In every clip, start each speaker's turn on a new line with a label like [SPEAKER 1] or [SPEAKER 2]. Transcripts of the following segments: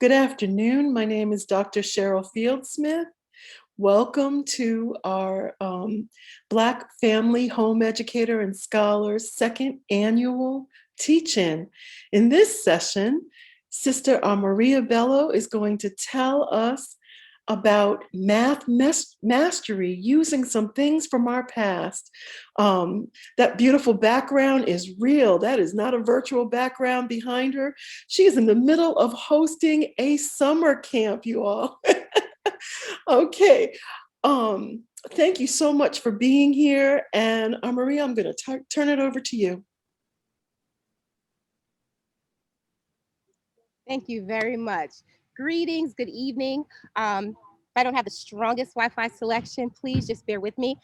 [SPEAKER 1] Good afternoon. My name is Dr. Cheryl Fieldsmith. Welcome to our Black Family Home Educator and Scholars second annual teach-in. In this session, Sister Ameerah Bello is going to tell us about math mastery using some things from our past. That beautiful background is real. That is not a virtual background behind her. She is in the middle of hosting a summer camp, you all. Okay. Thank you so much for being here. And Ameerah, I'm going to turn it over to you.
[SPEAKER 2] Thank you very much. Greetings, good evening. If I don't have the strongest Wi-Fi selection, please just bear with me.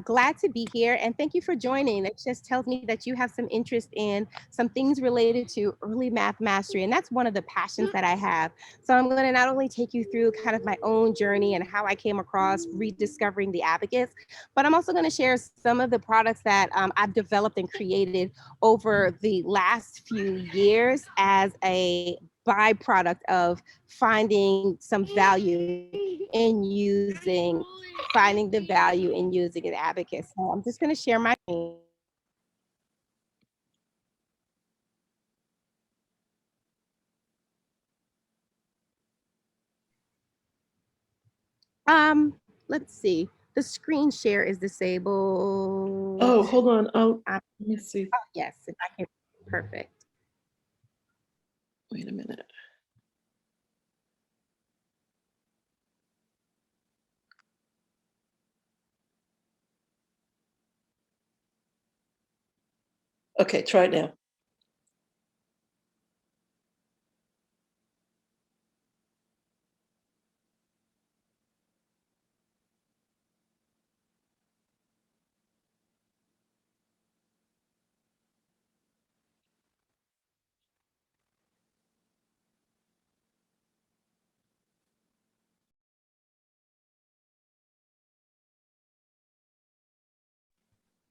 [SPEAKER 2] Glad to be here and thank you for joining. It just tells me that you have some interest in some things related to early math mastery, and that's one of the passions that I have. So I'm going to not only take you through kind of my own journey and how I came across rediscovering the abacus, but I'm also going to share some of the products that I've developed and created over the last few years as a byproduct of finding some value in finding the value in using an abacus. So I'm just going to share my screen. Let's see. The screen share is disabled.
[SPEAKER 1] Oh, hold on. Let me see.
[SPEAKER 2] Oh, yes, if I can. Perfect.
[SPEAKER 1] Wait a minute. Okay, try it now.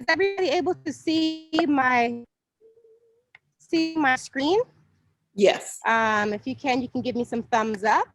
[SPEAKER 2] Is everybody able to see my screen?
[SPEAKER 1] Yes.
[SPEAKER 2] If you can give me some thumbs up.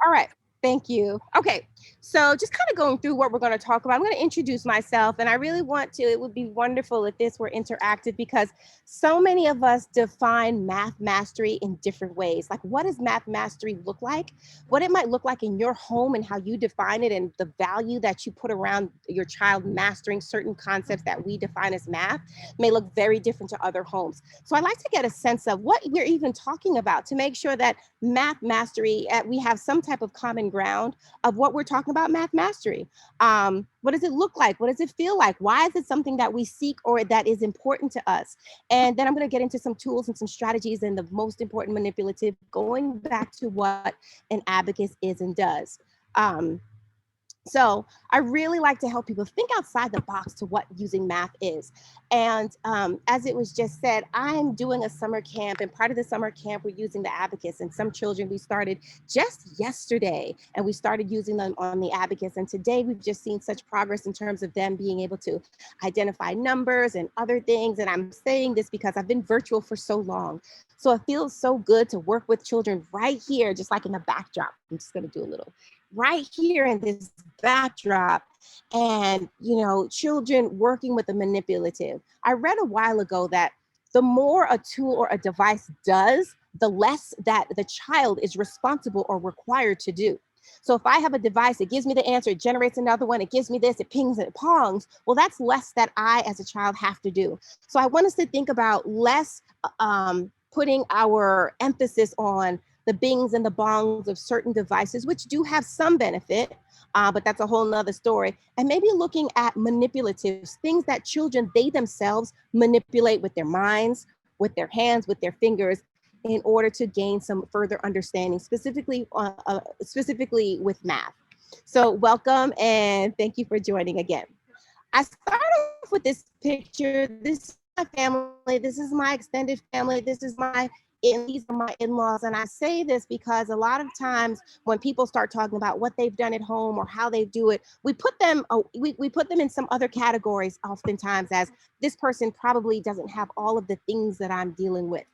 [SPEAKER 2] All right. Thank you. Okay. So just kind of going through what we're going to talk about. I'm going to introduce myself and I really want to, it would be wonderful if this were interactive because so many of us define math mastery in different ways. Like what does math mastery look like? What it might look like in your home and how you define it and the value that you put around your child mastering certain concepts that we define as math may look very different to other homes. So I like to get a sense of what we're even talking about to make sure that math mastery, we have some type of common ground of what we're talking about math mastery. What does it look like? What does it feel like? Why is it something that we seek or that is important to us? And then I'm going to get into some tools and some strategies and the most important manipulative, going back to what an abacus is and does. Um, so I really like to help people think outside the box to what using math is. And as it was just said, I'm doing a summer camp, and part of the summer camp, we're using the abacus. And some children we started just yesterday, and we started using them on the abacus. And today we've just seen such progress in terms of them being able to identify numbers and other things. And I'm saying this because I've been virtual for so long. So it feels so good to work with children right here, just like in the backdrop. I'm just going to do a little right here in this backdrop and children working with the manipulative. I read a while ago that the more a tool or a device does, the less that the child is responsible or required to do. So if I have a device, it gives me the answer, it generates another one, it gives me this, it pings and it pongs. Well, that's less that I as a child have to do. So I want us to think about less putting our emphasis on the bings and the bongs of certain devices, which do have some benefit, but that's a whole nother story. And maybe looking at manipulatives, things that children, they themselves manipulate with their minds, with their hands, with their fingers, in order to gain some further understanding, specifically with math. So welcome and thank you for joining again. I start off with this picture. This is my family. This is my extended family. These are my in-laws. And I say this because a lot of times when people start talking about what they've done at home or how they do it, we put them in some other categories oftentimes as this person probably doesn't have all of the things that I'm dealing with.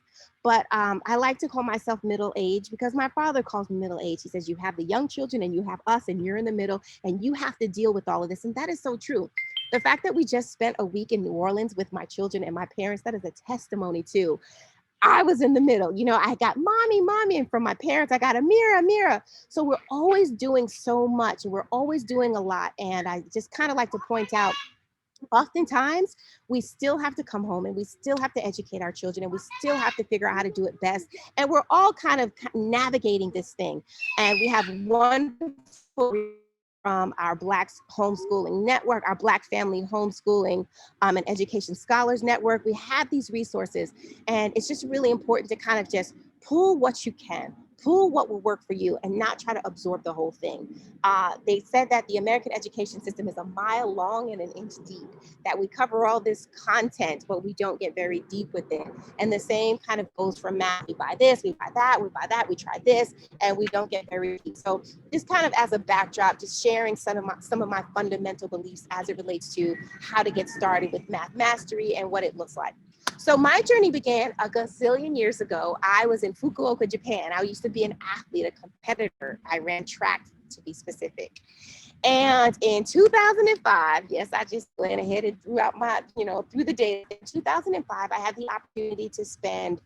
[SPEAKER 2] But I like to call myself middle-aged because my father calls me middle-aged. He says, you have the young children and you have us and you're in the middle and you have to deal with all of this. And that is so true. The fact that we just spent a week in New Orleans with my children and my parents, that is a testimony too. I was in the middle. You know, I got mommy, mommy, and from my parents, I got Ameerah, Ameerah. So we're always doing so much. We're always doing a lot. And I just kind of like to point out, oftentimes we still have to come home and we still have to educate our children and we still have to figure out how to do it best. And we're all kind of navigating this thing. And we have wonderful from our Black Homeschooling Network, our Black Family Homeschooling and Education Scholars Network. We have these resources, and it's just really important to kind of just pull what you can, pull what will work for you, and not try to absorb the whole thing. They said that the American education system is a mile long and an inch deep, that we cover all this content, but we don't get very deep with it. And the same kind of goes for math. We buy this, we buy that, we buy that, we try this, and we don't get very deep. So just kind of as a backdrop, just sharing some of my fundamental beliefs as it relates to how to get started with math mastery and what it looks like. So my journey began a gazillion years ago. I was in Fukuoka, Japan. I used to be an athlete, a competitor. I ran track, to be specific. And in 2005, yes, I just went ahead and threw out my, through the day. In 2005, I had the opportunity to spend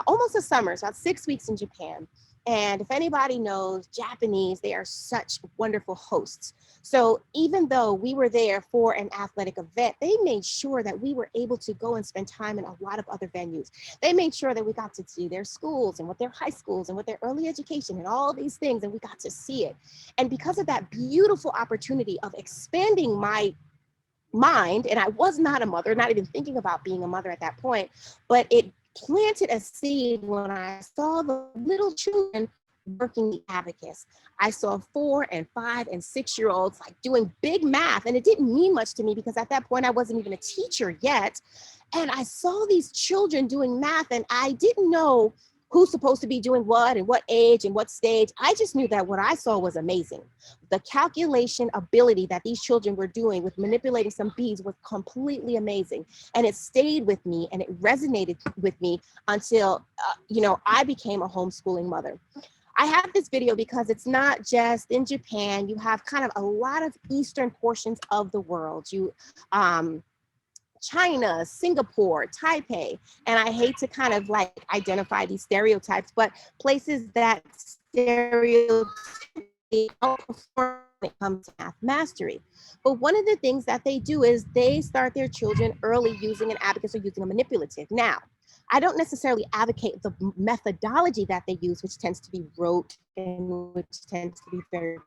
[SPEAKER 2] almost a summer, so about 6 weeks in Japan. And if anybody knows Japanese, they are such wonderful hosts. So even though we were there for an athletic event, they made sure that we were able to go and spend time in a lot of other venues. They made sure that we got to see their schools and what their high schools and what their early education and all these things, and we got to see it. And because of that beautiful opportunity of expanding my mind, and I was not a mother, not even thinking about being a mother at that point, but it planted a seed when I saw the little children working the abacus. I saw 4 and 5 and 6 year olds like doing big math, and it didn't mean much to me because at that point I wasn't even a teacher yet. And I saw these children doing math, and I didn't know who's supposed to be doing what and what age and what stage. I just knew that what I saw was amazing. The calculation ability that these children were doing with manipulating some beads was completely amazing. And it stayed with me and it resonated with me until, I became a homeschooling mother. I have this video because it's not just in Japan. You have kind of a lot of Eastern portions of the world. China, Singapore, Taipei, and I hate to kind of like identify these stereotypes, but places that stereotypically outperform when it comes to math mastery. But one of the things that they do is they start their children early using an abacus or using a manipulative. Now, I don't necessarily advocate the methodology that they use, which tends to be rote and which tends to be very,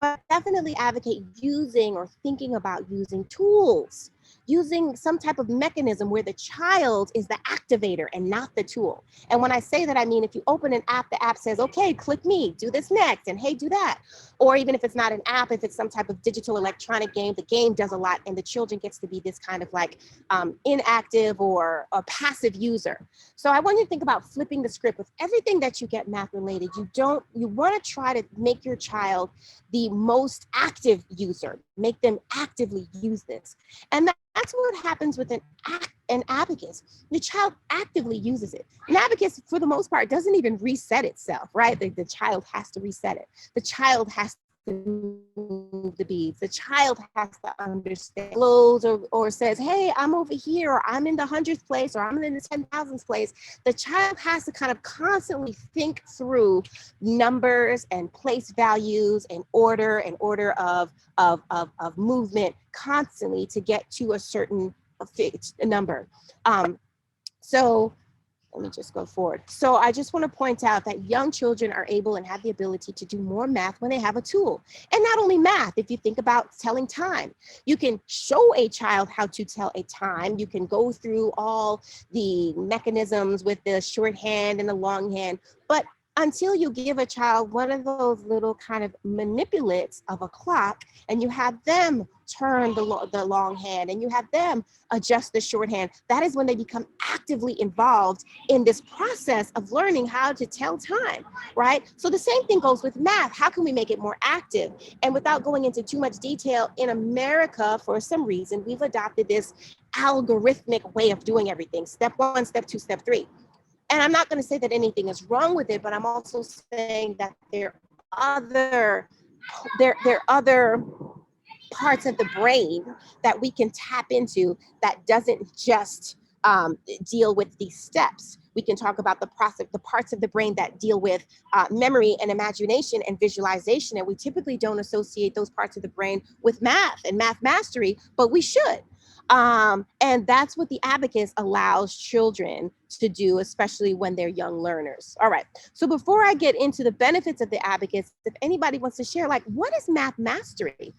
[SPEAKER 2] but definitely advocate using or thinking about using tools, using some type of mechanism where the child is the activator and not the tool. And when I say that, I mean, if you open an app, the app says, okay, click me, do this next, and hey, do that. Or even if it's not an app, if it's some type of digital electronic game, the game does a lot and the children gets to be this kind of like inactive or a passive user. So I want you to think about flipping the script with everything that you get math related. You want to try to make your child the most active user, make them actively use this. And that's what happens with an abacus. The child actively uses it. An abacus, for the most part, doesn't even reset itself, right? The child has to reset it. The child has to move the beads. The child has to understand, blows or says, hey, I'm over here, or I'm in the 100th place, or I'm in the 10,000th place. The child has to kind of constantly think through numbers and place values and order of movement constantly to get to a certain number. So let me just go forward. So I just want to point out that young children are able and have the ability to do more math when they have a tool. And not only math, if you think about telling time, you can show a child how to tell a time. You can go through all the mechanisms with the shorthand and the longhand, but until you give a child one of those little kind of manipulates of a clock and you have them turn the longhand and you have them adjust the shorthand, that is when they become actively involved in this process of learning how to tell time, right? So the same thing goes with math. How can we make it more active? And without going into too much detail, in America, for some reason, we've adopted this algorithmic way of doing everything. Step 1, step 2, step 3. And I'm not going to say that anything is wrong with it, but I'm also saying that there are other parts of the brain that we can tap into that doesn't just deal with these steps. We can talk about the parts of the brain that deal with memory and imagination and visualization. And we typically don't associate those parts of the brain with math and math mastery, but we should. And that's what the abacus allows children to do, especially when they're young learners. All right. So before I get into the benefits of the abacus, if anybody wants to share, like, what is math mastery?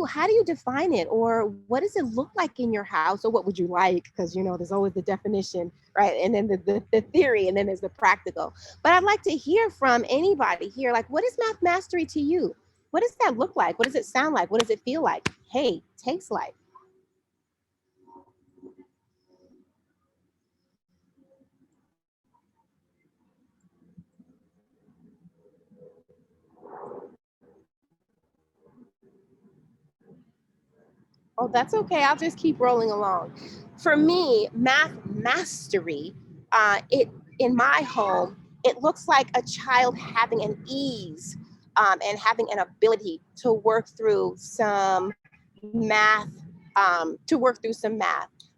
[SPEAKER 2] How do you define it? Or what does it look like in your house? Or what would you like? Because, there's always the definition, right? And then the theory, and then there's the practical. But I'd like to hear from anybody here, like, what is math mastery to you? What does that look like? What does it sound like? What does it feel like? Hey, taste like? Oh, that's okay. I'll just keep rolling along. For me, math mastery, it in my home, it looks like a child having an ease and having an ability to work through some math,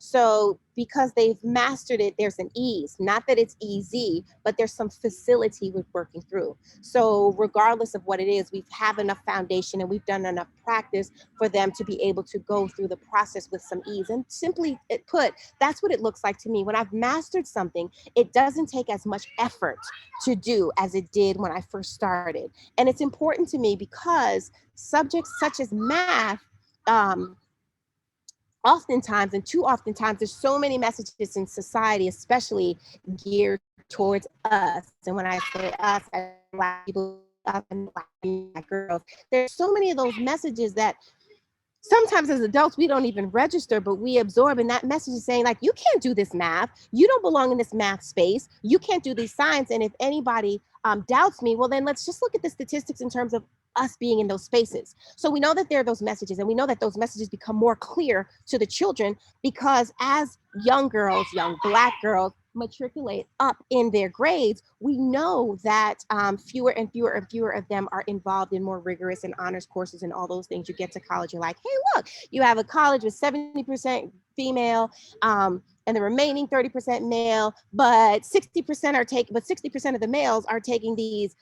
[SPEAKER 2] So because they've mastered it, there's an ease. Not that it's easy, but there's some facility with working through. So regardless of what it is, we have enough foundation and we've done enough practice for them to be able to go through the process with some ease. And simply put, that's what it looks like to me. When I've mastered something, it doesn't take as much effort to do as it did when I first started. And it's important to me because subjects such as math, oftentimes, and too oftentimes, there's so many messages in society, especially geared towards us. And when I say us, I Black people, us and Black girls. There's so many of those messages that sometimes as adults we don't even register, but we absorb. And that message is saying, like, you can't do this math, you don't belong in this math space, you can't do these science. And if anybody doubts me, well, then let's just look at the statistics in terms of us being in those spaces. So we know that there are those messages, and we know that those messages become more clear to the children because as young girls, young Black girls, matriculate up in their grades, we know that fewer and fewer and fewer of them are involved in more rigorous and honors courses and all those things. You get to college, you're like, hey, look, you have a college with 70% female, and the remaining 30% male, but 60% of the males are taking these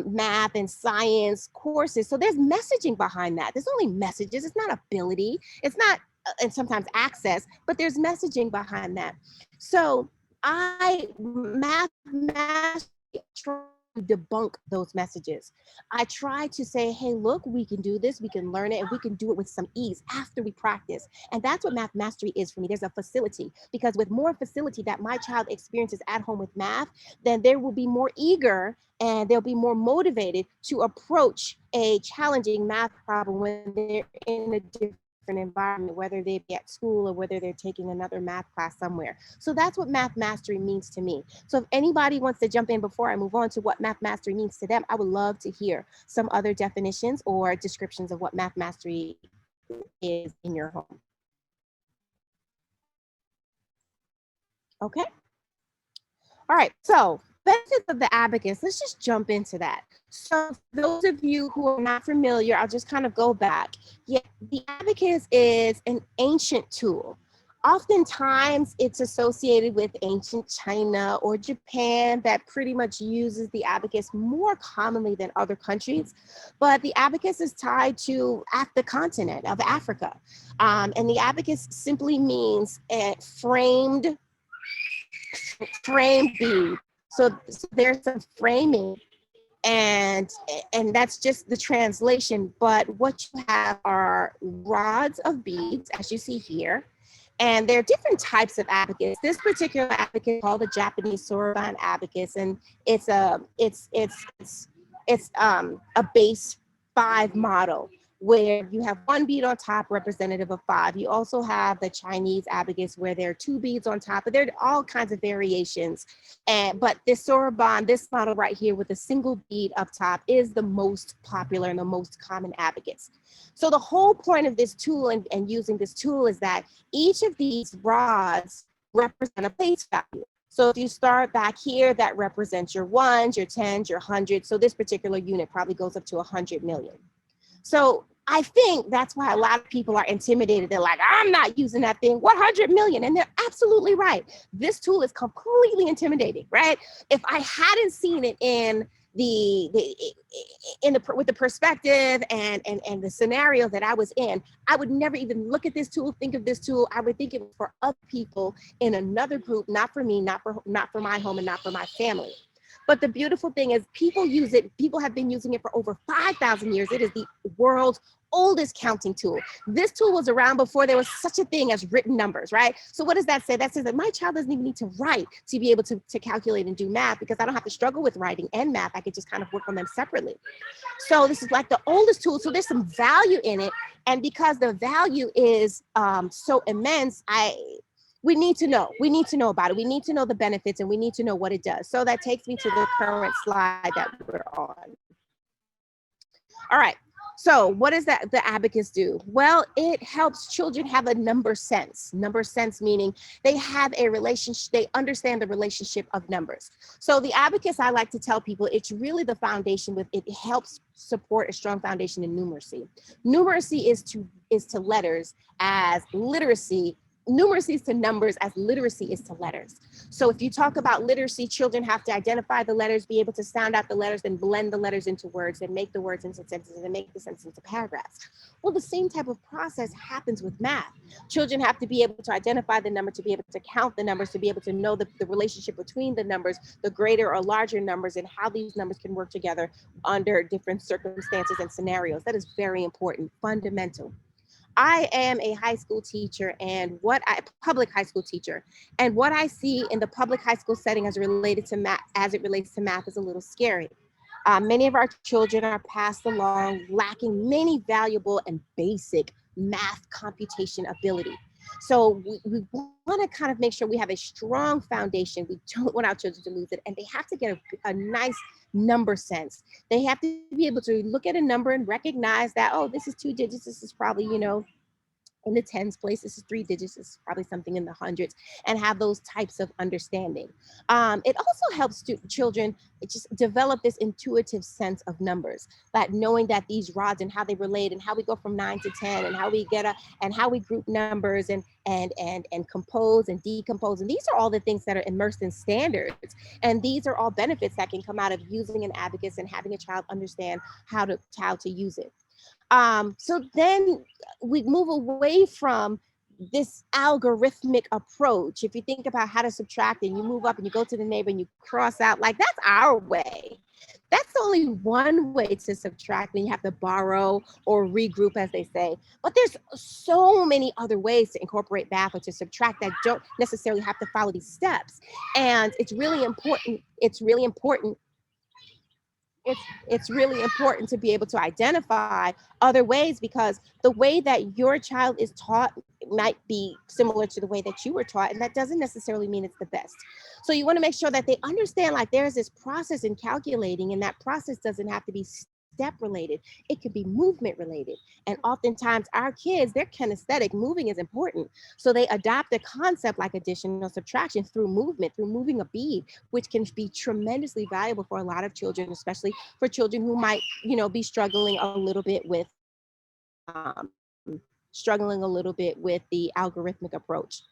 [SPEAKER 2] math and science courses. So there's messaging behind that. There's only messages. It's not ability. It's not, and sometimes access, but there's messaging behind that. So math try to debunk those messages. I try to say, hey, look, we can do this, we can learn it, and we can do it with some ease after we practice. And that's what math mastery is for me. There's a facility, because with more facility that my child experiences at home with math, then they will be more eager and they'll be more motivated to approach a challenging math problem when they're in a different environment, whether they be at school or whether they're taking another math class somewhere. So that's what math mastery means to me. So if anybody wants to jump in before I move on to what math mastery means to them, I would love to hear some other definitions or descriptions of what math mastery is in your home. Okay. All right. So benefits of the abacus, let's just jump into that. So for those of you who are not familiar, I'll just kind of go back. Yeah, the abacus is an ancient tool. Oftentimes it's associated with ancient China or Japan that pretty much uses the abacus more commonly than other countries. But the abacus is tied to the continent of Africa. And the abacus simply means a framed bead. So there's some framing, and that's just the translation. But what you have are rods of beads, as you see here, and there are different types of abacus. This particular abacus is called the Japanese Sorbonne abacus, and it's a base 5 model, where you have one bead on top representative of 5. You also have the Chinese abacus where there are 2 beads on top, but there are all kinds of variations. But this Sorbonne, this model right here with a single bead up top is the most popular and the most common abacus. So the whole point of this tool and using this tool is that each of these rods represent a place value. So if you start back here, that represents your ones, your tens, your hundreds. So this particular unit probably goes up to 100 million. So I think that's why a lot of people are intimidated. They're like, I'm not using that thing, 100 million. And they're absolutely right. This tool is completely intimidating, right? If I hadn't seen it in with the perspective and the scenario that I was in, I would never even look at this tool, think of this tool. I would think it was for other people in another group, not for me, not for my home and not for my family. But the beautiful thing is people use it. People have been using it for over 5,000 years. It is the world's oldest counting tool. This tool was around before there was such a thing as written numbers, right? So what does that say? That says that my child doesn't even need to write to be able to calculate and do math, because I don't have to struggle with writing and math. I could just kind of work on them separately. So this is like the oldest tool. So there's some value in it. And because the value is so immense, we need to know about it. We need to know the benefits and we need to know what it does. So that takes me to the current slide that we're on. All right. So what does the abacus do? Well, it helps children have a number sense. Number sense meaning they have a relationship, they understand the relationship of numbers. So the abacus, I like to tell people, it's really the foundation with, it helps support a strong foundation in numeracy. Numeracy is to letters as literacy. Numeracy is to numbers as literacy is to letters. So if you talk about literacy, children have to identify the letters, be able to sound out the letters, then blend the letters into words, and make the words into sentences, and make the sentences into paragraphs. Well, the same type of process happens with math. Children have to be able to identify the number, to be able to count the numbers, to be able to know the relationship between the numbers, the greater or larger numbers, and how these numbers can work together under different circumstances and scenarios. That is very important, fundamental. I am a high school teacher and public high school teacher. And what I see in the public high school setting as it relates to math is a little scary. Many of our children are passed along lacking many valuable and basic math computation ability. So we want to kind of make sure we have a strong foundation. We don't want our children to lose it. And they have to get a nice number sense. They have to be able to look at a number and recognize that, oh, this is 2 digits. This is probably, in the tens place, this is 3 digits, this is probably something in the hundreds, and have those types of understanding. It also helps children just develop this intuitive sense of numbers, that knowing that these rods and how they relate and how we go from 9 to 10 and how we how we group numbers and compose and decompose. And these are all the things that are immersed in standards. And these are all benefits that can come out of using an abacus and having a child understand how to use it. So then we move away from this algorithmic approach. If you think about how to subtract and you move up and you go to the neighbor and you cross out, like that's our way. That's only one way to subtract, when you have to borrow or regroup, as they say. But there's so many other ways to incorporate math or to subtract that don't necessarily have to follow these steps. And it's really important. It's really important to be able to identify other ways, because the way that your child is taught might be similar to the way that you were taught, and that doesn't necessarily mean it's the best. So you want to make sure that they understand, like, there's this process in calculating, and that process doesn't have to be step related. It could be movement related. And oftentimes our kids, they're kinesthetic. Moving is important. So they adopt a concept like addition or subtraction through movement, through moving a bead, which can be tremendously valuable for a lot of children, especially for children who might, be struggling a little bit with the algorithmic approach.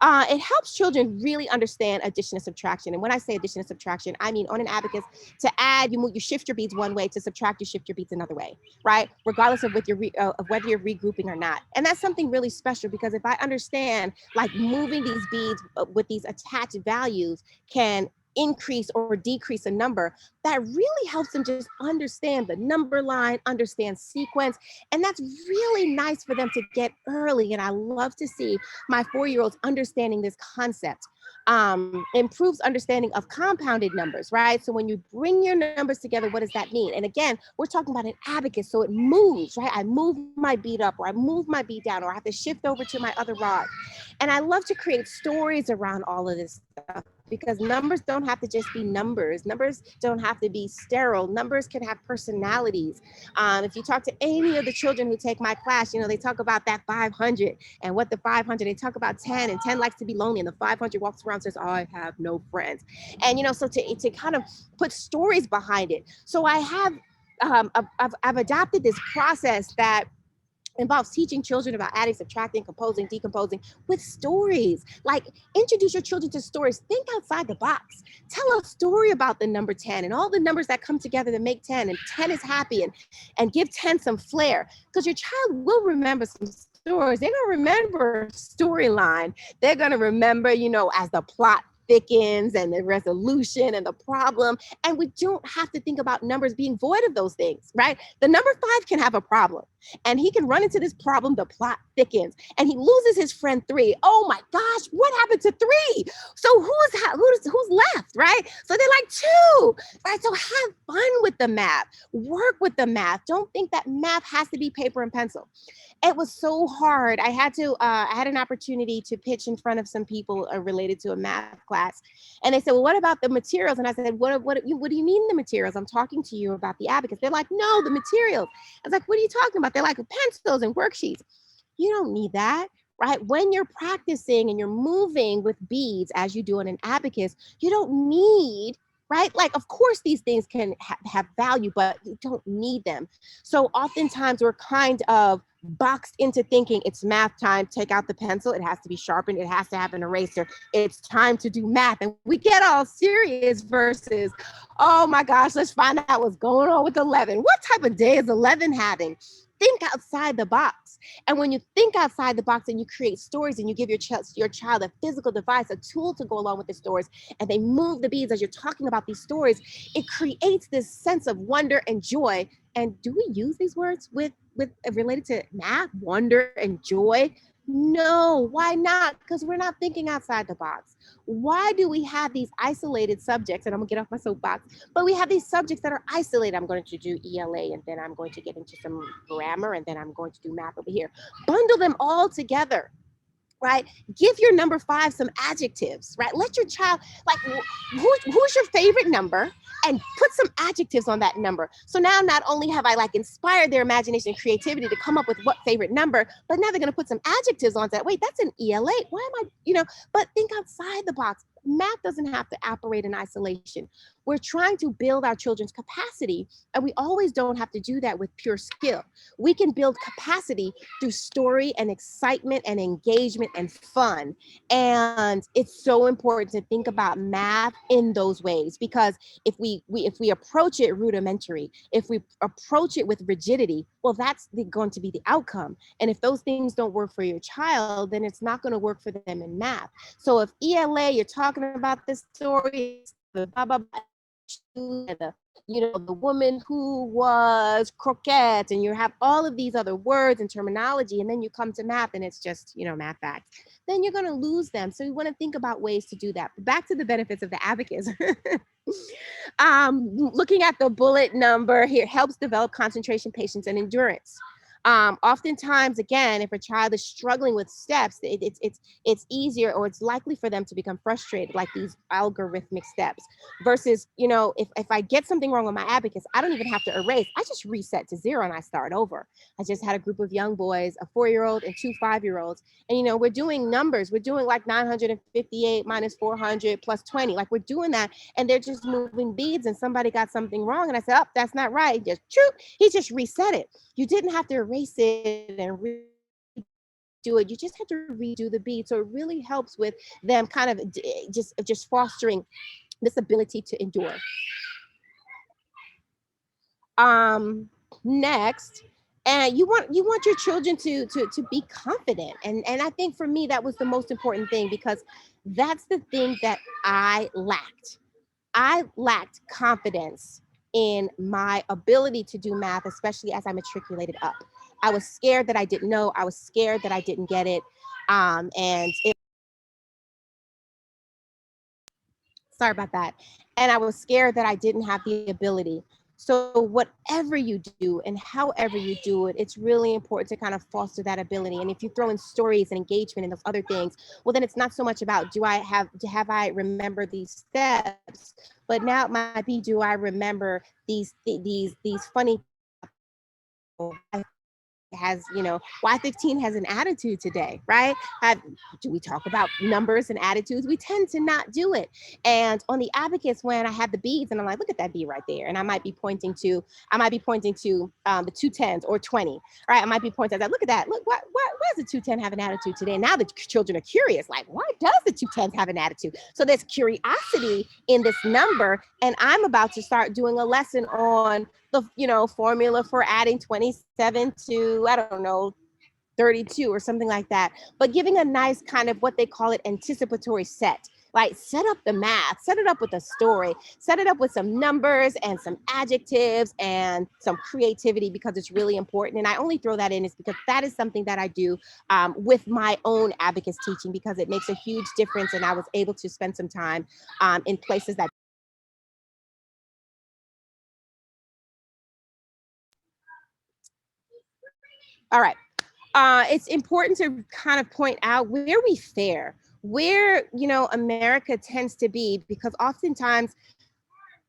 [SPEAKER 2] It helps children really understand addition and subtraction. And when I say addition and subtraction, I mean on an abacus, to add, you shift your beads one way, to subtract, you shift your beads another way, right? Regardless of whether you're regrouping or not. And that's something really special, because if I understand, like, moving these beads with these attached values can increase or decrease a number, that really helps them just understand the number line, understand sequence. And that's really nice for them to get early. And I love to see my 4-year-olds understanding this concept. Improves understanding of compounded numbers, right? So when you bring your numbers together, what does that mean? And again, we're talking about an abacus, so it moves, right? I move my bead up, or I move my bead down, or I have to shift over to my other rod. And I love to create stories around all of this stuff, because numbers don't have to just be numbers. Numbers don't have to be sterile. Numbers can have personalities. If you talk to any of the children who take my class, they talk about that 500 and what the 500, they talk about 10, and 10 likes to be lonely, and the 500 walks around and says, I have no friends. And, so to kind of put stories behind it. So I have, I've adopted this process that involves teaching children about adding, subtracting, composing, decomposing with stories. Like, introduce your children to stories. Think outside the box. Tell a story about the number 10 and all the numbers that come together to make 10, and 10 is happy, and give 10 some flair, because your child will remember some stories. They're going to remember storyline. They're going to remember, as the plot thickens and the resolution and the problem. And we don't have to think about numbers being void of those things, right? The number 5 can have a problem, and he can run into this problem. The plot thickens and he loses his friend 3. Oh my gosh, what happened to 3? So who's left, right? So they're like 2, right? So have fun with the math, work with the math. Don't think that math has to be paper and pencil. It was so hard. I had an opportunity to pitch in front of some people related to a math class. And they said, well, what about the materials? And I said, what do you mean the materials? I'm talking to you about the abacus. They're like, no, the materials. I was like, what are you talking about? They're like, pencils and worksheets. You don't need that, right? When you're practicing and you're moving with beads as you do in an abacus, you don't need, right? Like, of course, these things can have value, but you don't need them. So oftentimes we're kind of boxed into thinking it's math time. Take out the pencil. It has to be sharpened. It has to have an eraser. It's time to do math. And we get all serious versus, oh my gosh, let's find out what's going on with 11. What type of day is 11 having? Think outside the box. And when you think outside the box and you create stories and you give your child a physical device, a tool to go along with the stories, and they move the beads as you're talking about these stories, it creates this sense of wonder and joy. And do we use these words with related to math, wonder and joy? No, why not? Because we're not thinking outside the box. Why do we have these isolated subjects? And I'm gonna get off my soapbox, but we have these subjects that are isolated. I'm going to do ELA, and then I'm going to get into some grammar, and then I'm going to do math over here. Bundle them all together, right? Give your number 5 some adjectives, right? Let your child, like, who's your favorite number, and put some adjectives on that number. So now not only have I inspired their imagination and creativity to come up with what favorite number, but now they're going to put some adjectives on that. Wait, that's an ELA. Why am I, but think outside the box. Math doesn't have to operate in isolation. We're trying to build our children's capacity, and we always don't have to do that with pure skill. We can build capacity through story and excitement and engagement and fun. And it's so important to think about math in those ways, because if we approach it rudimentary, if we approach it with rigidity, well, that's going to be the outcome. And if those things don't work for your child, then it's not going to work for them in math. So if ELA, you're talking about this story, the blah, blah, blah, the woman who was croquette, and you have all of these other words and terminology, and then you come to math and it's just, math facts, then you're going to lose them. So you want to think about ways to do that. But back to the benefits of the abacus. Looking at the bullet number here helps develop concentration, patience, and endurance. Oftentimes, again, if a child is struggling with steps, it's easier, or it's likely for them to become frustrated, like these algorithmic steps, versus, if I get something wrong with my abacus, I don't even have to erase. I just reset to 0 and I start over. I just had a group of young boys, a 4-year-old and 2 5-year-olds. And, we're doing numbers. We're doing 958 minus 400 plus 20. We're doing that. And they're just moving beads, and somebody got something wrong. And I said, oh, that's not right. He just reset it. You didn't have to erase it and redo it. You just had to redo the beat. So it really helps with them kind of just fostering this ability to endure. Next, and you want your children to be confident. And I think for me, that was the most important thing, because that's the thing that I lacked. I lacked confidence in my ability to do math, especially as I matriculated up. I was scared that I didn't know. I was scared that I didn't get it. And it, sorry about that. And I was scared that I didn't have the ability. So whatever you do and however you do it, it's really important to kind of foster that ability. And if you throw in stories and engagement and those other things, well, then it's not so much about have I remember these steps, but now it might be, do I remember these funny has, you know, Y15 has an attitude today, right? Do we talk about numbers and attitudes? We tend to not do it. And on the abacus, when I had the beads, and I'm like, look at that bead right there, and I might be pointing to the two tens or 20, right? I might be pointing at that. Look at that. Look, why does the 210 have an attitude today? And now the children are curious, like, why does the 210 have an attitude? So there's curiosity in this number, and I'm about to start doing a lesson on the, you know, formula for adding 27 to, I don't know, 32 or something like that, but giving a nice kind of what they call it anticipatory set. Like, set up the math, set it up with a story, set it up with some numbers and some adjectives and some creativity, because it's really important. And I only throw that in is because that is something that I do with my own abacus teaching, because it makes a huge difference. And I was able to spend some time in places that. All right. It's important to kind of point out where we fare, where, you know, America tends to be, because oftentimes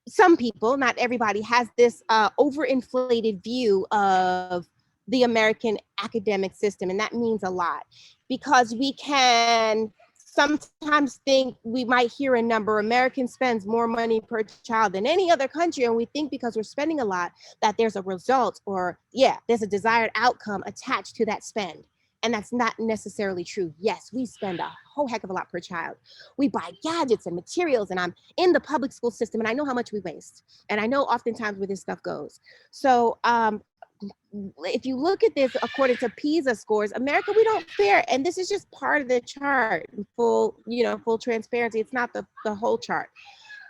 [SPEAKER 2] some people, not everybody, has this overinflated view of the American academic system. And that means a lot, because we can sometimes think, we might hear a number, American spends more money per child than any other country. And we think because we're spending a lot, that there's a result, or yeah, there's a desired outcome attached to that spend. And that's not necessarily true. Yes, we spend a whole heck of a lot per child. We buy gadgets and materials, and I'm in the public school system, and I know how much we waste. And I know oftentimes where this stuff goes. So if you look at this according to PISA scores, America, we don't fare. And this is just part of the chart, full, you know, full transparency. It's not the whole chart.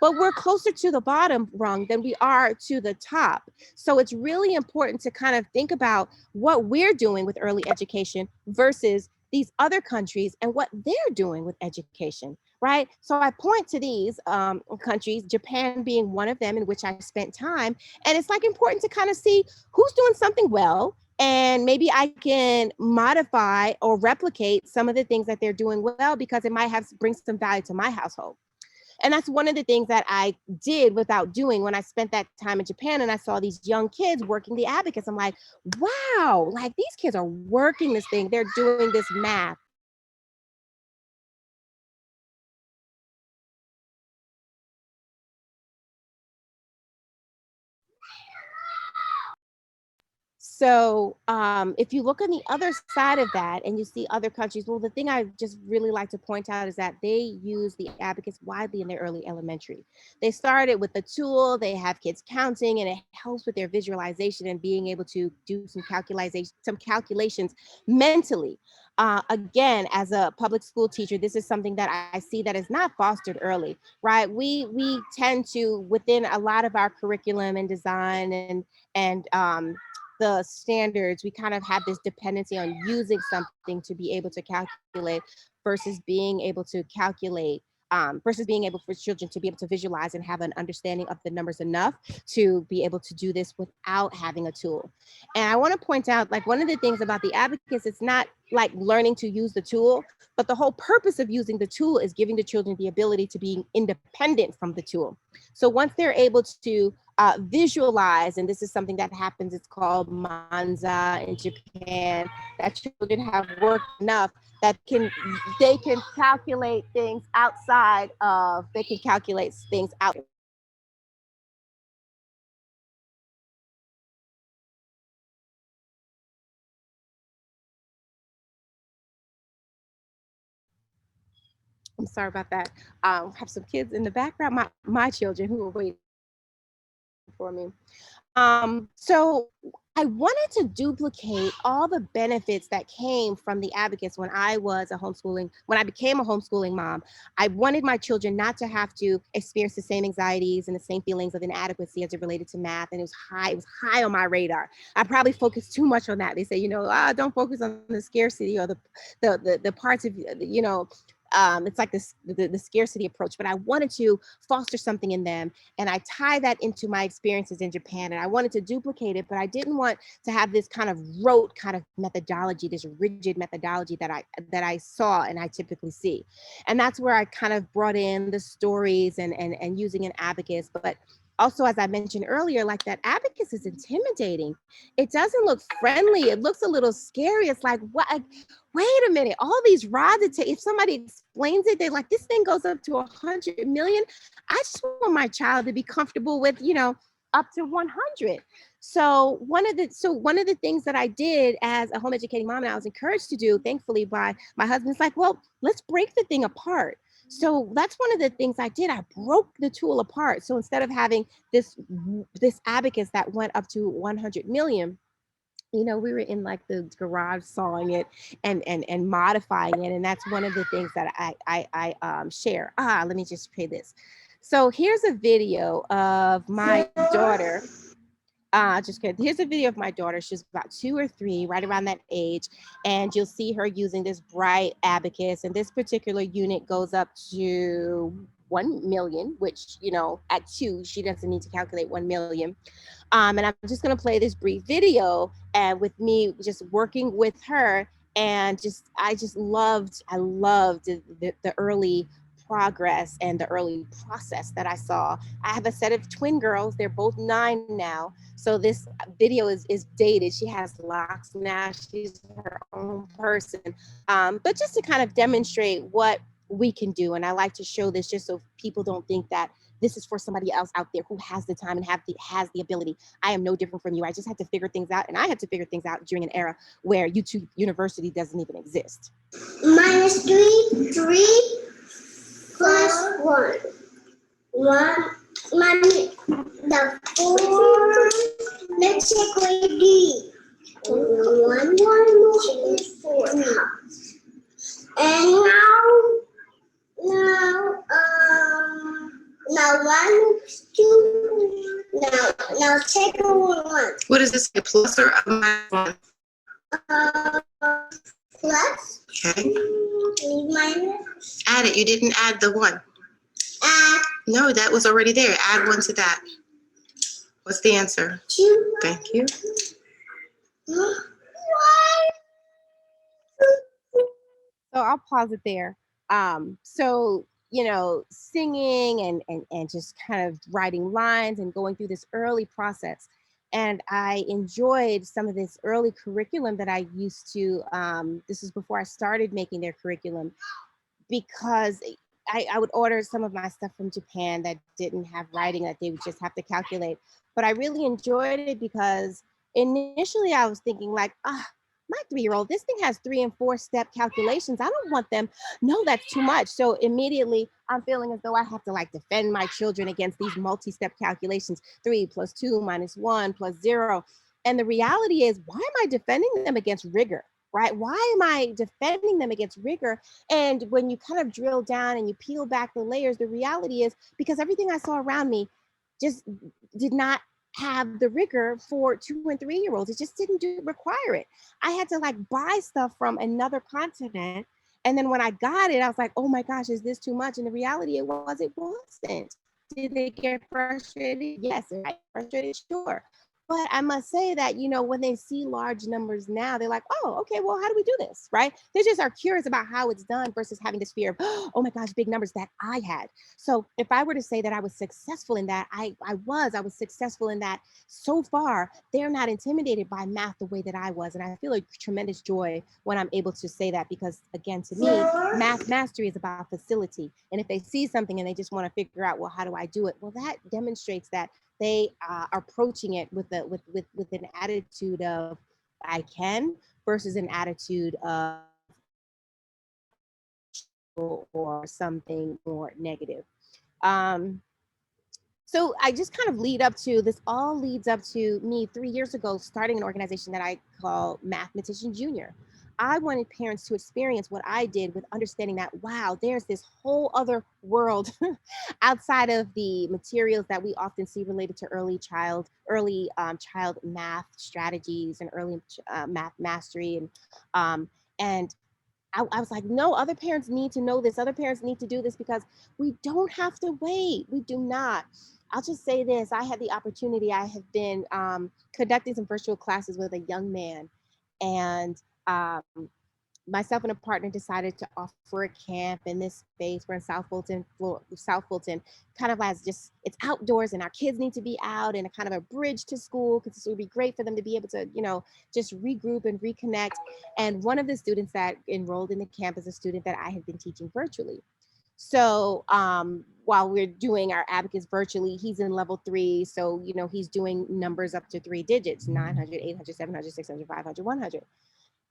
[SPEAKER 2] But we're closer to the bottom rung than we are to the top. So it's really important to kind of think about what we're doing with early education versus these other countries and what they're doing with education, right? So I point to these countries, Japan being one of them, in which I spent time. And it's like important to kind of see who's doing something well, and maybe I can modify or replicate some of the things that they're doing well, because it might have bring some value to my household. And that's one of the things that I did without doing when I spent that time in Japan, and I saw these young kids working the abacus. I'm like, wow, like these kids are working this thing. They're doing this math. So if you look on the other side of that and you see other countries, well, the thing I just really like to point out is that they use the abacus widely in their early elementary. They started with the tool, they have kids counting, and it helps with their visualization and being able to do some calculations mentally. Again, as a public school teacher, this is something that I see that is not fostered early, right? We tend to, within a lot of our curriculum and design and the standards, we kind of have this dependency on using something to be able to calculate versus being able to calculate, versus being able for children to be able to visualize and have an understanding of the numbers enough to be able to do this without having a tool. And I want to point out, like, one of the things about the abacus, it's not like learning to use the tool, but the whole purpose of using the tool is giving the children the ability to be independent from the tool. So once they're able to visualize, and this is something that happens, it's called manza in Japan, that children have worked enough that they can calculate things outside of, they can calculate things out. I'm sorry about that. I have some kids in the background, my children who are waiting for me. So I wanted to duplicate all the benefits that came from the abacus when I was when I became a homeschooling mom. I wanted my children not to have to experience the same anxieties and the same feelings of inadequacy as it related to math. And it was high on my radar. I probably focused too much on that. They say, don't focus on the scarcity or the parts of, it's like the scarcity approach, but I wanted to foster something in them. And I tie that into my experiences in Japan. And I wanted to duplicate it, but I didn't want to have this kind of rote kind of methodology, this rigid methodology that I saw and I typically see. And that's where I kind of brought in the stories and using an abacus. But also, as I mentioned earlier, like that abacus is intimidating. It doesn't look friendly. It looks a little scary. It's like, what? Wait a minute, all these rods, if somebody explains it, they're like, this thing goes up to 100 million. I just want my child to be comfortable with, up to 100. So one of the things that I did as a home educating mom, and I was encouraged to do, thankfully, by my husband's like, well, let's break the thing apart. So that's one of the things I did. I broke the tool apart. So instead of having this abacus that went up to 100 million, we were in like the garage sawing it and modifying it. And that's one of the things that I share. Let me just play this. So here's a video of my daughter. Just kidding. Here's a video of my daughter. She's about 2 or 3, right around that age. And you'll see her using this bright abacus. And this particular unit goes up to 1 million, which, at 2, she doesn't need to calculate 1 million. And I'm just going to play this brief video and with me just working with her. And I loved the early progress and the early process that I saw. I have a set of twin girls. They're both 9 now. So this video is dated. She has locks now. She's her own person. But just to kind of demonstrate what we can do. And I like to show this just so people don't think that this is for somebody else out there who has the time and has the ability. I am no different from you. I just had to figure things out. And I had to figure things out during an era where YouTube University doesn't even exist.
[SPEAKER 3] -3 plus 1. 1 minus the 4. Let's check with D. 1 more is 4. And now 1, 2. Now second one.
[SPEAKER 4] What is this? A plus or a minus 1?
[SPEAKER 3] Plus.
[SPEAKER 4] Okay.
[SPEAKER 3] Minus.
[SPEAKER 4] Add it. You didn't add the 1.
[SPEAKER 3] Add.
[SPEAKER 4] No, that was already there. Add 1 to that. What's the answer?
[SPEAKER 3] 2.
[SPEAKER 4] Thank you.
[SPEAKER 2] So I'll pause it there. So singing and just kind of writing lines and going through this early process. And I enjoyed some of this early curriculum that I used to, this is before I started making their curriculum, because I would order some of my stuff from Japan that didn't have writing, that they would just have to calculate. But I really enjoyed it because initially I was thinking like, my 3-year-old, this thing has 3 and 4 step calculations. I don't want them. No, that's too much. So immediately I'm feeling as though I have to like defend my children against these multi-step calculations, 3 plus 2 minus 1 plus 0. And the reality is, why am I defending them against rigor? Right? Why am I defending them against rigor? And when you kind of drill down and you peel back the layers, the reality is because everything I saw around me just did not have the rigor for 2 and 3-year-olds. It just didn't require it. I had to like buy stuff from another continent. And then when I got it, I was like, oh my gosh, is this too much? And the reality it wasn't. Did they get frustrated? Yes. Am I frustrated? Sure. But I must say that, when they see large numbers now, they're like, oh, okay, well, how do we do this? Right? They just are curious about how it's done versus having this fear of, oh my gosh, big numbers that I had. So if I were to say that I was successful in that, I was successful in that so far. They're not intimidated by math the way that I was. And I feel a tremendous joy when I'm able to say that, because again, to me, math mastery is about facility. And if they see something and they just want to figure out, well, how do I do it? Well, that demonstrates that they are approaching it with an attitude of I can versus an attitude of or something more negative. So I just kind of lead up to this, all leads up to me 3 years ago starting an organization that I call Mathematician Junior. I wanted parents to experience what I did with understanding that, wow, there's this whole other world outside of the materials that we often see related to early child math strategies and early math mastery. And I was like, no, other parents need to know this. Other parents need to do this because we don't have to wait. We do not. I'll just say this. I had the opportunity, I have been conducting some virtual classes with a young man, and um, myself and a partner decided to offer a camp in this space. We're in South Fulton, South Fulton, kind of as just, it's outdoors and our kids need to be out, and a kind of a bridge to school, because this would be great for them to be able to, just regroup and reconnect. And one of the students that enrolled in the camp is a student that I had been teaching virtually. So while we're doing our abacus virtually, he's in level 3. So, he's doing numbers up to 3 digits, 900, 800, 700, 600, 500, 100.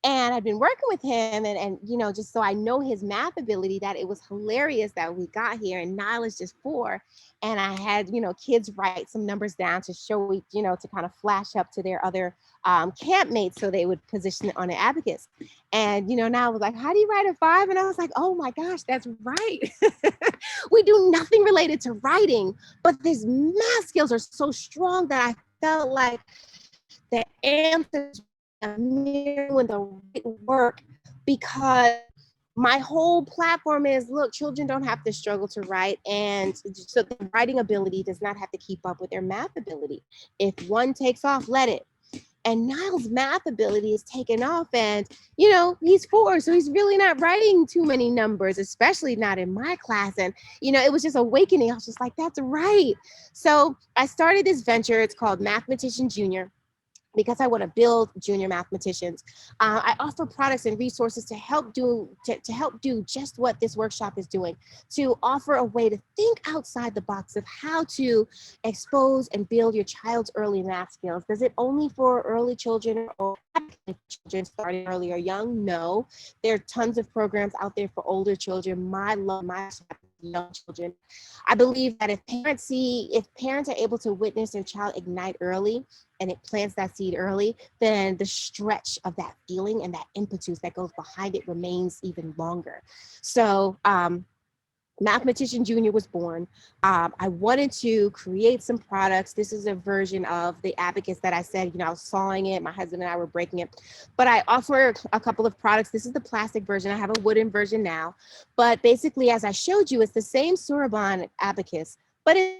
[SPEAKER 2] And I've been working with him and just so I know his math ability, that it was hilarious that we got here and Nile is just 4. And I had, kids write some numbers down to show, to kind of flash up to their other campmates so they would position it on an abacus. And, Nile was like, how do you write a 5? And I was like, oh my gosh, that's right. We do nothing related to writing, but his math skills are so strong that I felt like the answers when the right work, because my whole platform is, look, children don't have to struggle to write, and so the writing ability does not have to keep up with their math ability. If one takes off, let it. And Niall's math ability is taken off, and he's 4, so he's really not writing too many numbers, especially not in my class. And it was just awakening. I was just like, that's right. So I started this venture. It's called Mathematician Junior, because I want to build junior mathematicians. I offer products and resources to help do just what this workshop is doing, to offer a way to think outside the box of how to expose and build your child's early math skills. Is it only for early children or children starting early or young? No, there are tons of programs out there for older children. My young children. I believe that if parents are able to witness their child ignite early, and it plants that seed early, then the stretch of that feeling and that impetus that goes behind it remains even longer. So Mathematician Junior was born. I wanted to create some products. This is a version of the abacus that I said, I was sawing it. My husband and I were breaking it. But I offer a couple of products. This is the plastic version. I have a wooden version now. But basically, as I showed you, it's the same Sorbonne abacus, but it's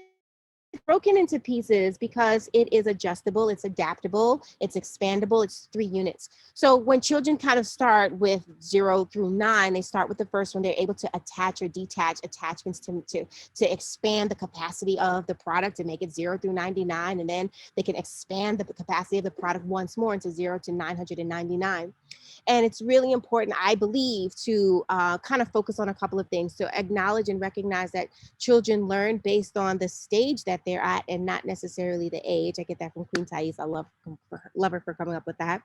[SPEAKER 2] broken into pieces because it is adjustable, it's adaptable, it's expandable, it's 3 units. So when children kind of start with 0 through 9, they start with the first one, they're able to attach or detach attachments to expand the capacity of the product to make it 0 through 99, and then they can expand the capacity of the product once more into 0 to 999. And it's really important, I believe, to kind of focus on a couple of things, to acknowledge and recognize that children learn based on the stage that they're at and not necessarily the age. I get that from Queen Thais. I love her for coming up with that.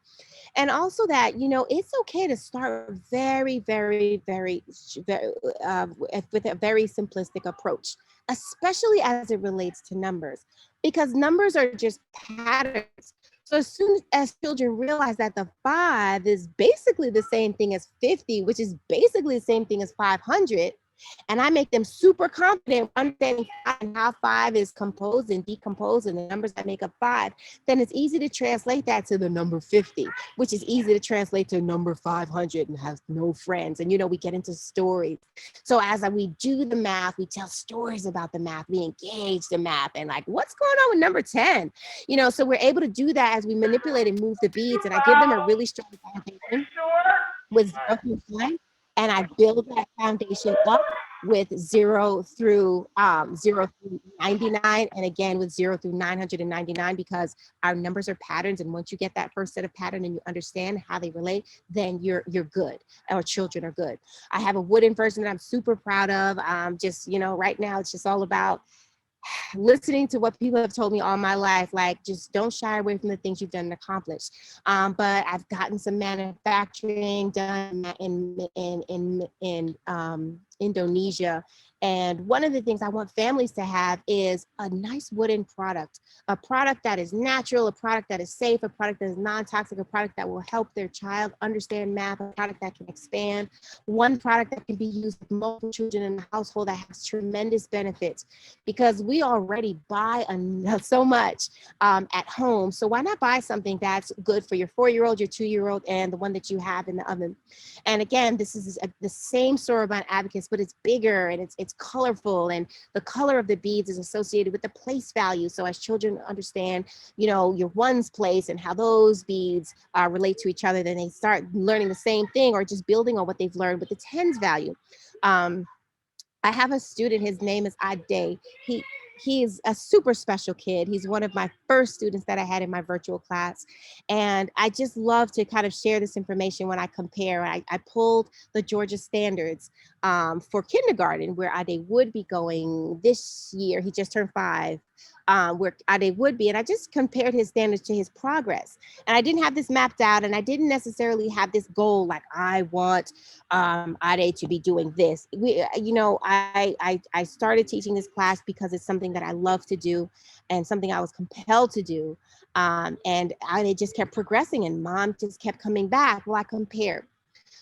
[SPEAKER 2] And also that, it's okay to start very, very, very, with a very simplistic approach, especially as it relates to numbers, because numbers are just patterns. So as soon as children realize that the 5 is basically the same thing as 50, which is basically the same thing as 500, and I make them super confident understanding how 5 is composed and decomposed and the numbers that make up 5, then it's easy to translate that to the number 50, which is easy to translate to number 500 and have no friends. And, we get into stories. So as we do the math, we tell stories about the math, we engage the math, and like, what's going on with number 10? So we're able to do that as we manipulate and move the beads, and I give them a really strong foundation with 0 through 1, and I build that foundation up with 0 through 99, and again with 0 through 999, because our numbers are patterns, and once you get that first set of pattern and you understand how they relate, then you're good. Our children are good. I have a wooden version that I'm super proud of. Right now it's just all about listening to what people have told me all my life, like, just don't shy away from the things you've done and accomplished. But I've gotten some manufacturing done in Indonesia, And one of the things I want families to have is a nice wooden product, a product that is natural, a product that is safe, a product that is non-toxic, a product that will help their child understand math, a product that can expand, one product that can be used with multiple children in the household that has tremendous benefits, because we already buy so much at home. So why not buy something that's good for your 4-year-old, your 2-year-old, and the one that you have in the oven? And again, this is the same Sorbonne abacus, but it's bigger and it's colorful, and the color of the beads is associated with the place value. So as children understand, your ones place and how those beads relate to each other, then they start learning the same thing or just building on what they've learned with the tens value. I have a student, his name is Ade. He's a super special kid. He's one of my first students that I had in my virtual class. And I just love to kind of share this information when I compare. I pulled the Georgia standards for kindergarten, where Ade would be going this year. He just turned 5. Where Ade would be. And I just compared his standards to his progress. And I didn't have this mapped out, and I didn't necessarily have this goal, like I want Ade to be doing this. I started teaching this class because it's something that I love to do and something I was compelled to do. And Ade just kept progressing, and mom just kept coming back. Well, I compared.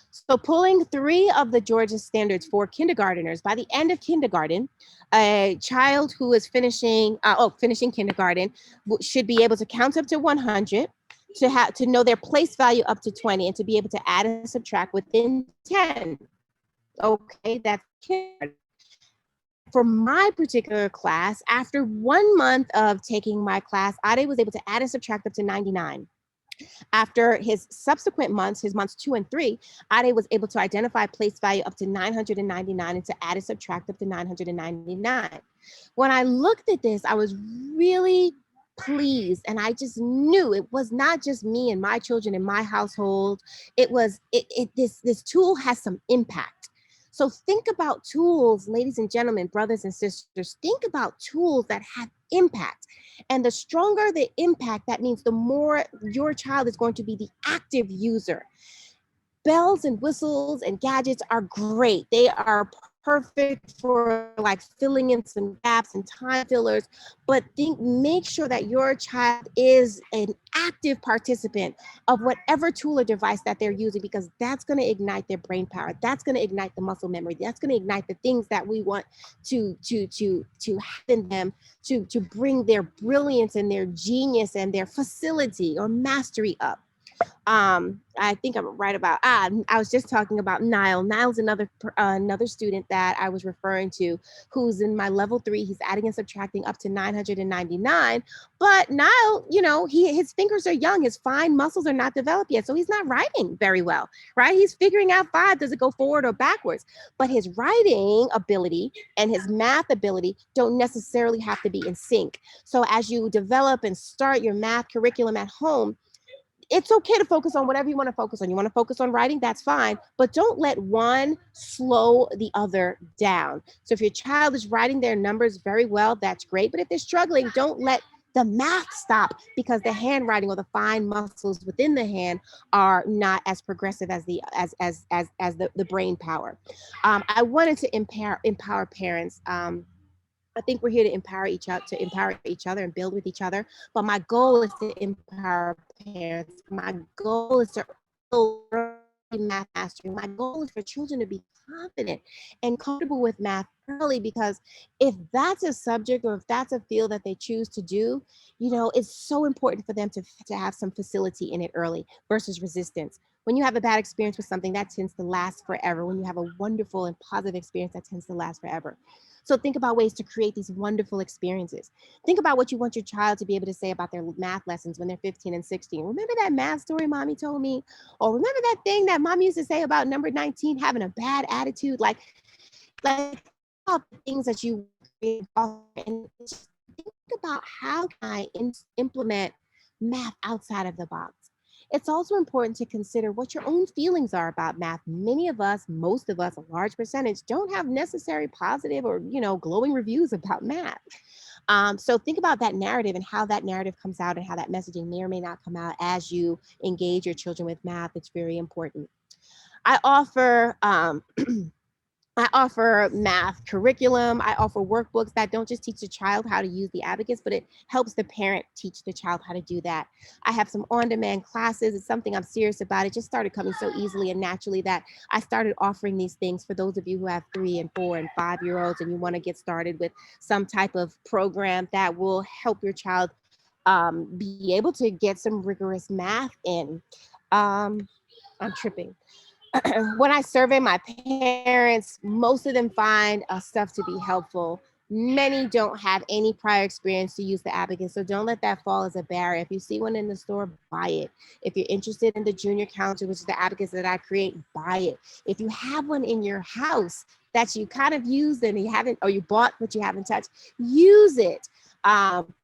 [SPEAKER 2] So pulling 3 of the Georgia standards for kindergarteners, by the end of kindergarten, a child who is finishing kindergarten should be able to count up to 100, to know their place value up to 20, and to be able to add and subtract within 10. Okay, that's kindergarten. For my particular class, after 1 month of taking my class, Ade was able to add and subtract up to 99. After his subsequent months, his months 2 and 3, Ade was able to identify place value up to 999 and to add and subtract up to 999. When I looked at this, I was really pleased, and I just knew it was not just me and my children in my household. This tool has some impact. So think about tools, ladies and gentlemen, brothers and sisters, think about tools that have impact. And the stronger the impact, that means the more your child is going to be the active user. Bells and whistles and gadgets are great. They are perfect for like filling in some gaps and time fillers, but make sure that your child is an active participant of whatever tool or device that they're using, because that's going to ignite their brain power. That's going to ignite the muscle memory. That's going to ignite the things that we want to happen them to bring their brilliance and their genius and their facility or mastery up. I think I'm right about, I was just talking about Niall. Niall's another student that I was referring to, who's in my level 3. He's adding and subtracting up to 999. But Niall, his fingers are young. His fine muscles are not developed yet. So he's not writing very well, right? He's figuring out 5, does it go forward or backwards? But his writing ability and his math ability don't necessarily have to be in sync. So as you develop and start your math curriculum at home, it's okay to focus on whatever you want to focus on. You want to focus on writing, that's fine, but don't let one slow the other down. So if your child is writing their numbers very well, that's great. But if they're struggling, don't let the math stop because the handwriting or the fine muscles within the hand are not as progressive as the brain power. I wanted to empower parents. I think we're here to empower each other and build with each other. But my goal is to empower parents. My goal is to build math mastery. My goal is for children to be confident and comfortable with math early, because if that's a subject or if that's a field that they choose to do, it's so important for them to have some facility in it early versus resistance. When you have a bad experience with something, that tends to last forever. When you have a wonderful and positive experience, that tends to last forever. So think about ways to create these wonderful experiences. Think about what you want your child to be able to say about their math lessons when they're 15 and 16. Remember that math story mommy told me? Or remember that thing that mom used to say about number 19 having a bad attitude? Like all the things that you and think about how can I implement math outside of the box. It's also important to consider what your own feelings are about math. Many of us, most of us, a large percentage, don't have necessary positive or, glowing reviews about math. So think about that narrative and how that narrative comes out and how that messaging may or may not come out as you engage your children with math. It's very important. I offer I offer math curriculum. I offer workbooks that don't just teach the child how to use the abacus, but it helps the parent teach the child how to do that. I have some on-demand classes. It's something I'm serious about. It just started coming so easily and naturally that I started offering these things for those of you who have 3 and 4 and 5-year-olds and you want to get started with some type of program that will help your child be able to get some rigorous math in. I'm tripping. When I survey my parents, most of them find stuff to be helpful. Many don't have any prior experience to use the abacus, so don't let that fall as a barrier. If you see one in the store, buy it. If you're interested in the junior counter, which is the abacus that I create, buy it. If you have one in your house that you kind of used and you haven't, or you bought but you haven't touched, use it.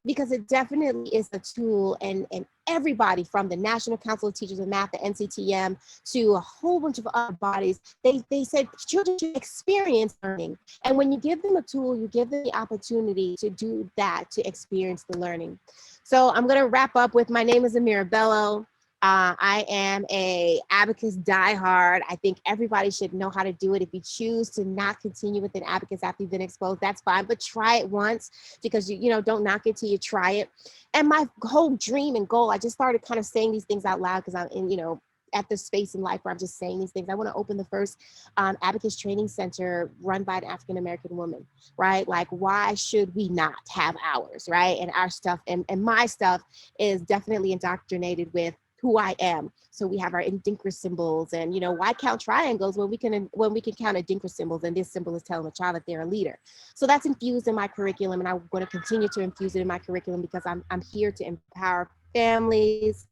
[SPEAKER 2] Because it definitely is a tool, and everybody from the National Council of Teachers of Math, the NCTM, to a whole bunch of other bodies, they said children should experience learning. And when you give them a tool, you give them the opportunity to do that, to experience the learning. So I'm gonna wrap up with, my name is Ameerah Bello. I am a abacus diehard. I think everybody should know how to do it. If you choose to not continue with an abacus after you've been exposed, that's fine, but try it once, because you know, don't knock it till you try it. And my whole dream and goal, I just started kind of saying these things out loud because I'm in, you know, at the space in life where I'm just saying these things. I want to open the first abacus training center run by an African-American woman, right? Like, why should we not have ours, right? And our stuff and my stuff is definitely indoctrinated with who I am. So we have our Adinkra symbols, and, you know, why count triangles when we can count Adinkra symbols, and this symbol is telling the child that they're a leader. So that's infused in my curriculum, and I'm going to continue to infuse it in my curriculum because I'm here to empower families,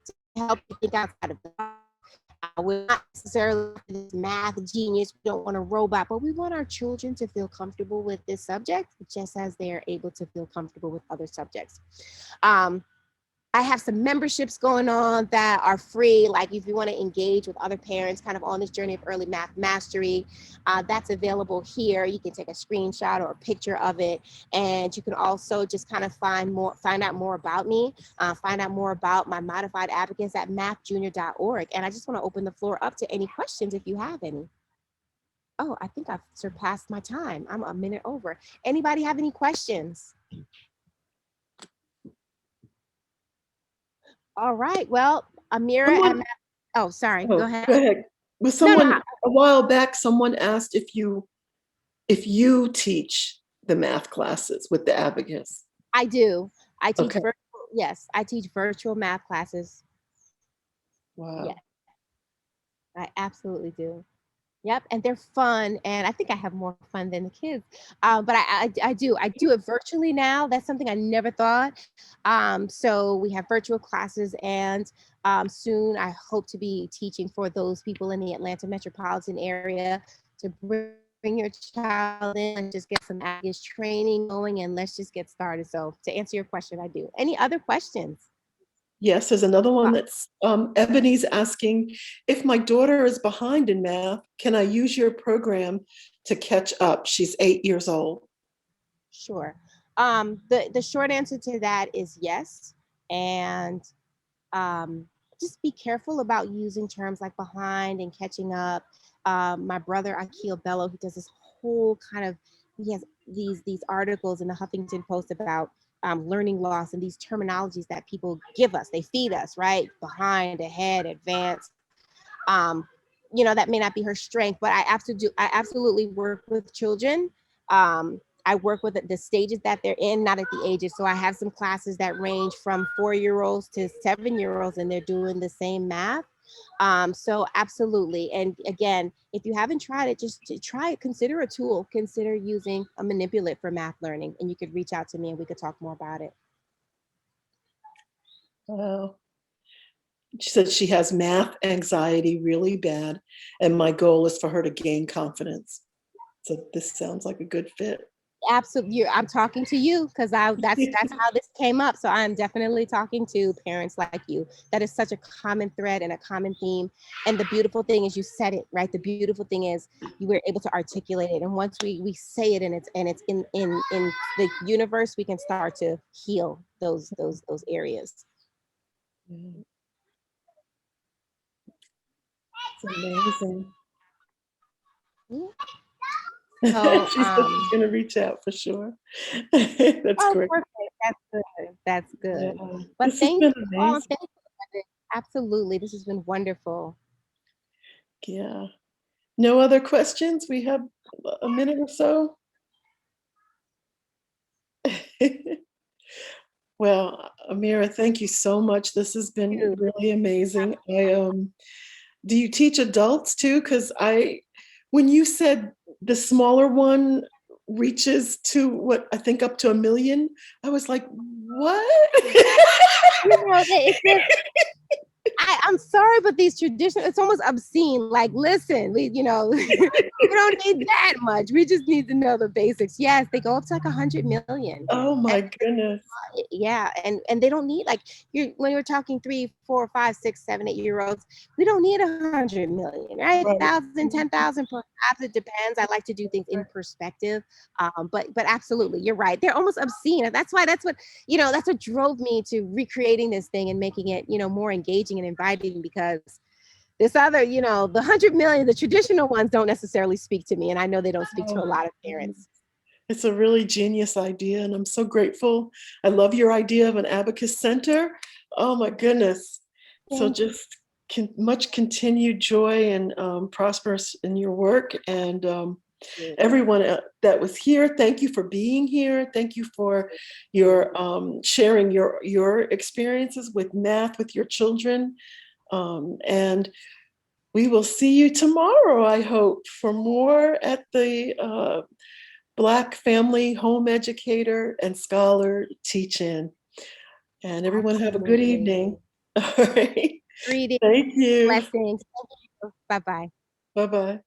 [SPEAKER 2] to help you think outside of the box. We're not necessarily this math genius. We don't want a robot, but we want our children to feel comfortable with this subject, just as they are able to feel comfortable with other subjects. I have some memberships going on that are free. Like, if you want to engage with other parents kind of on this journey of early math mastery, that's available here. You can take a screenshot or a picture of it. And you can also just kind of find out more about me, find out more about my modified abacus at mathjunior.org. And I just want to open the floor up to any questions if you have any. Oh, I think I've surpassed my time. I'm a minute over. Anybody have any questions? All right, well, Ameerah and oh, sorry, go ahead.
[SPEAKER 1] Go ahead. Was someone a while back, someone asked if you teach the math classes with the abacus.
[SPEAKER 2] I do. I teach virtual, yes, I teach virtual math classes.
[SPEAKER 1] Wow.
[SPEAKER 2] Yes, I absolutely do. Yep, and they're fun, and I think I have more fun than the kids. But I do it virtually now. That's something I never thought. So we have virtual classes, and soon I hope to be teaching for those people in the Atlanta metropolitan area to bring your child in and just get some abacus training going, and let's just get started. So to answer your question, I do. Any other questions?
[SPEAKER 1] Yes, there's another one that's Ebony's asking, if my daughter is behind in math, can I use your program to catch up? She's 8 years old.
[SPEAKER 2] Sure. The short answer to that is yes. And just be careful about using terms like behind and catching up. My brother, Bello, he does this whole kind of, he has these articles in the Huffington Post about learning loss and these terminologies that people give us. They feed us, right? Behind, ahead, advanced. You know, that may not be her strength, but I absolutely work with children. I work with the stages that they're in, not at the ages. So I have some classes that range from 4-year-olds to 7-year-olds, and they're doing the same math. So absolutely. And again, if you haven't tried it, just try it. Consider a tool. Consider using a manipulate for math learning, and you could reach out to me and we could talk more about it.
[SPEAKER 1] Wow. She said she has math anxiety really bad, and my goal is for her to gain confidence. So this sounds like a good fit.
[SPEAKER 2] Absolutely. I'm talking to you because that's how this came up. So I'm definitely talking to parents like you. That is such a common thread and a common theme. And the beautiful thing is you said it, right? The beautiful thing is you were able to articulate it. And once we say it and it's in the universe, we can start to heal those areas.
[SPEAKER 1] It's amazing.
[SPEAKER 2] Yeah. So,
[SPEAKER 1] She said she's going to reach out for sure. That's
[SPEAKER 2] oh,
[SPEAKER 1] great.
[SPEAKER 2] perfect. That's good. That's good.
[SPEAKER 1] Yeah.
[SPEAKER 2] But
[SPEAKER 1] This has
[SPEAKER 2] thank
[SPEAKER 1] been
[SPEAKER 2] you all.
[SPEAKER 1] amazing.
[SPEAKER 2] Thank you. Absolutely. This has been wonderful.
[SPEAKER 1] Yeah. No other questions? We have a minute or so. Well, Ameerah, thank you so much. This has been
[SPEAKER 2] You.
[SPEAKER 1] really amazing. Do you teach adults too? Because when you said the smaller one reaches to what I think up to 1 million, I was like, what?
[SPEAKER 2] You know, it's just, I'm sorry, but these traditions, it's almost obscene. Like, listen, we don't need that much. We just need to know the basics. Yes, they go up to like 100 million.
[SPEAKER 1] Oh my goodness.
[SPEAKER 2] Yeah, and they don't need, like, when you're talking 3, 4, 5, 6, 7, 8 year olds, we don't need 100 million, right?
[SPEAKER 1] Right.
[SPEAKER 2] 1,000, 10,000, perhaps. It depends. I like to do things in perspective. But absolutely, you're right. They're almost obscene. And that's what drove me to recreating this thing and making it, more engaging and inviting, because this other, the 100 million, the traditional ones don't necessarily speak to me. And I know they don't speak to a lot of parents.
[SPEAKER 1] It's a really genius idea, and I'm so grateful. I love your idea of an abacus center. Oh my goodness. So
[SPEAKER 2] Thank you.
[SPEAKER 1] just much continued joy and prosperous in your work. And everyone that was here, thank you for being here. Thank you for your sharing your experiences with math with your children. And we will see you tomorrow, I hope, for more at the Black Family Home Educator and Scholar Teach-In. And everyone have a good
[SPEAKER 2] Absolutely.
[SPEAKER 1] evening. All right.
[SPEAKER 2] Greetings,
[SPEAKER 1] Thank you.
[SPEAKER 2] blessings. Bye-bye.
[SPEAKER 1] Bye-bye.